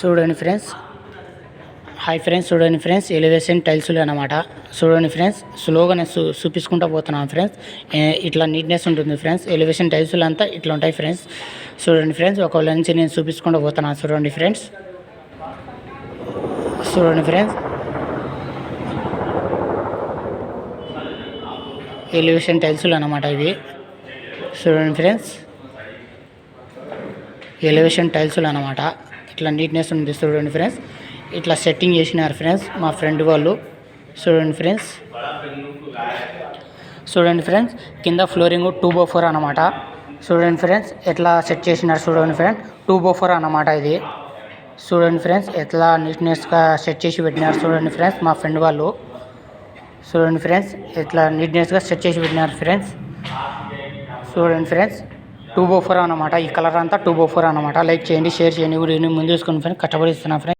చూడండి friends, hi friends. చూడండి friends, elevation టైల్స్లు అనమాట. చూడండి ఫ్రెండ్స్, స్లోగా నేను చూపించుకుంటూ పోతున్నాను ఫ్రెండ్స్. ఇట్లా నీట్నెస్ ఉంటుంది ఫ్రెండ్స్. ఎలివేషన్ టైల్స్లు అంతా ఇట్లా ఉంటాయి ఫ్రెండ్స్. చూడండి ఫ్రెండ్స్, ఒక నుంచి నేను చూపించుకుంటూ పోతున్నాను. చూడండి ఫ్రెండ్స్, చూడండి ఫ్రెండ్స్, ఎలివేషన్ టైల్స్లు అనమాట ఇవి. చూడండి ఫ్రెండ్స్, ఎలివేషన్ టైల్స్లు అనమాట. ఇట్లా నీట్నెస్ ఉంది. చూడండి ఫ్రెండ్స్, ఇట్లా సెట్టింగ్ చేసినారు ఫ్రెండ్స్ మా ఫ్రెండ్ వాళ్ళు. చూడండి ఫ్రెండ్స్, చూడండి ఫ్రెండ్స్, కింద ఫ్లోరింగ్ 2x4 అనమాట. చూడండి ఫ్రెండ్స్, ఎట్లా సెట్ చేసినారు. చూడండి ఫ్రెండ్స్, 2x4 అనమాట ఇది. చూడండి ఫ్రెండ్స్, ఎట్లా నీట్నెస్గా సెట్ చేసి పెట్టినారు. చూడండి ఫ్రెండ్స్, మా ఫ్రెండ్ వాళ్ళు. చూడండి ఫ్రెండ్స్, ఎట్లా నీట్నెస్గా సెట్ చేసి పెట్టినారు ఫ్రెండ్స్. చూడండి ఫ్రెండ్స్, 2x4 అనమాట. ఈ కలర్ అంతా 2x4 అనమాట. లైక్ చేయండి, షేర్ చేయండి. వీడియోని ముందు చూసుకుని ఫ్రెండ్స్ కష్టపడిస్తున్నాను ఫ్రెండ్స్.